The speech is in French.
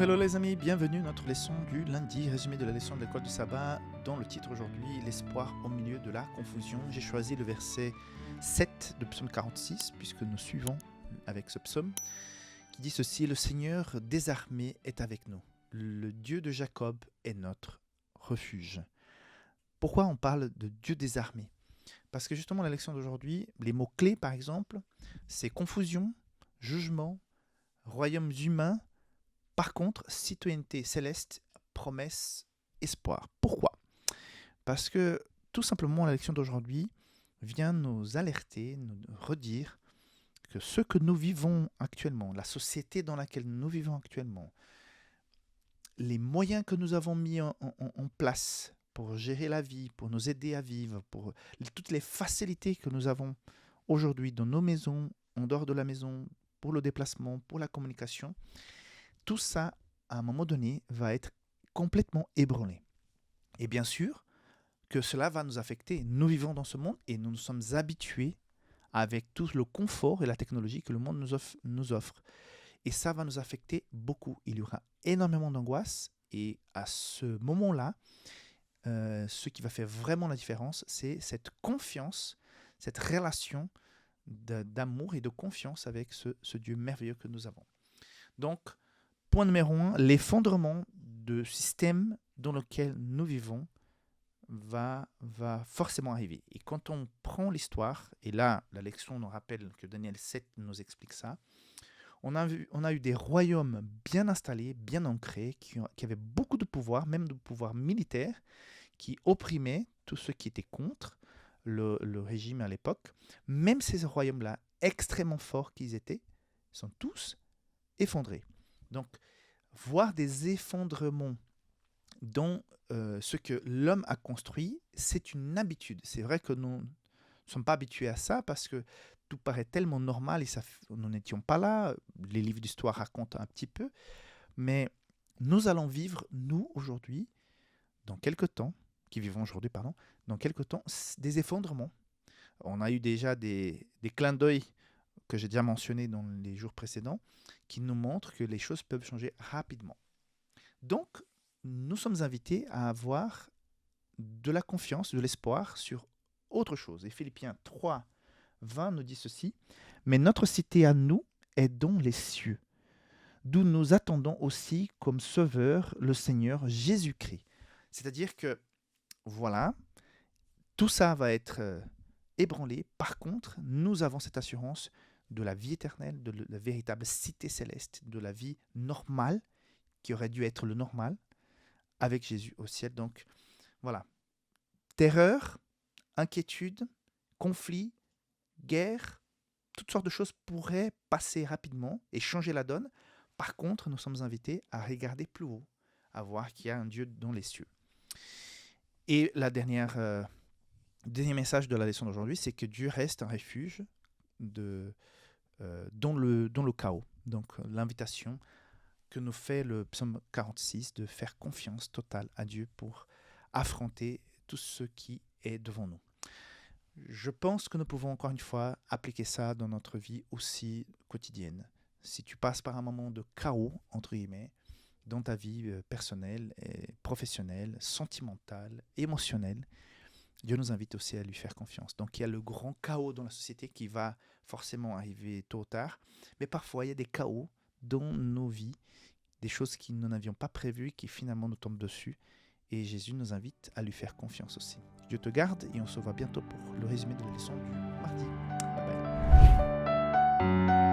Hello les amis, bienvenue à notre leçon du lundi, résumé de la leçon de l'école du sabbat, dont le titre aujourd'hui, l'espoir au milieu de la confusion. J'ai choisi le verset 7 de psaume 46, puisque nous suivons avec ce psaume, qui dit ceci: le Seigneur désarmé est avec nous, le Dieu de Jacob est notre refuge. Pourquoi on parle de Dieu désarmé? Parce que justement la leçon d'aujourd'hui, les mots-clés par exemple, c'est confusion, jugement, royaumes humains. Par contre, citoyenneté céleste, promesse, espoir. Pourquoi? Parce que tout simplement la leçon d'aujourd'hui vient nous alerter, nous redire que ce que nous vivons actuellement, la société dans laquelle nous vivons actuellement, les moyens que nous avons mis en place pour gérer la vie, pour nous aider à vivre, pour toutes les facilités que nous avons aujourd'hui dans nos maisons, en dehors de la maison, pour le déplacement, pour la communication, tout ça, à un moment donné, va être complètement ébranlé. Et bien sûr que cela va nous affecter. Nous vivons dans ce monde et nous nous sommes habitués avec tout le confort et la technologie que le monde nous offre. Et ça va nous affecter beaucoup. Il y aura énormément d'angoisse. Et à ce moment-là, ce qui va faire vraiment la différence, c'est cette confiance, cette relation d'amour et de confiance avec ce Dieu merveilleux que nous avons. Donc, point numéro 1, l'effondrement du système dans lequel nous vivons va forcément arriver. Et quand on prend l'histoire, et là, la leçon nous rappelle que Daniel 7 nous explique ça, on a eu des royaumes bien installés, bien ancrés, qui avaient beaucoup de pouvoir, même de pouvoir militaire, qui opprimaient tous ceux qui étaient contre le régime à l'époque. Même ces royaumes-là, extrêmement forts qu'ils étaient, sont tous effondrés. Donc, voir des effondrements dans ce que l'homme a construit, c'est une habitude. C'est vrai que nous ne sommes pas habitués à ça parce que tout paraît tellement normal et nous n'étions pas là. Les livres d'histoire racontent un petit peu. Mais nous allons vivre, nous, aujourd'hui, dans quelques temps, dans quelques temps, des effondrements. On a eu déjà des clins d'œil que j'ai déjà mentionné dans les jours précédents, qui nous montrent que les choses peuvent changer rapidement. Donc, nous sommes invités à avoir de la confiance, de l'espoir sur autre chose. Et Philippiens 3, 20 nous dit ceci: « Mais notre cité à nous est dans les cieux, d'où nous attendons aussi comme sauveur le Seigneur Jésus-Christ. » C'est-à-dire que, voilà, tout ça va être ébranlé. Par contre, nous avons cette assurance de la vie éternelle, de la véritable cité céleste, de la vie normale, qui aurait dû être le normal, avec Jésus au ciel. Donc, voilà. Terreur, inquiétude, conflit, guerre, toutes sortes de choses pourraient passer rapidement et changer la donne. Par contre, nous sommes invités à regarder plus haut, à voir qu'il y a un Dieu dans les cieux. Et le dernier message de la leçon d'aujourd'hui, c'est que Dieu reste un refuge dans le chaos. Donc, l'invitation que nous fait le psaume 46 de faire confiance totale à Dieu pour affronter tout ce qui est devant nous. Je pense que nous pouvons encore une fois appliquer ça dans notre vie aussi quotidienne. Si tu passes par un moment de chaos, entre guillemets, dans ta vie personnelle, et professionnelle, sentimentale, émotionnelle, Dieu nous invite aussi à lui faire confiance. Donc il y a le grand chaos dans la société qui va forcément arriver tôt ou tard, mais parfois il y a des chaos dans nos vies, des choses que nous n'avions pas prévues, qui finalement nous tombent dessus. Et Jésus nous invite à lui faire confiance aussi. Dieu te garde et on se voit bientôt pour le résumé de la leçon du mardi. Bye bye.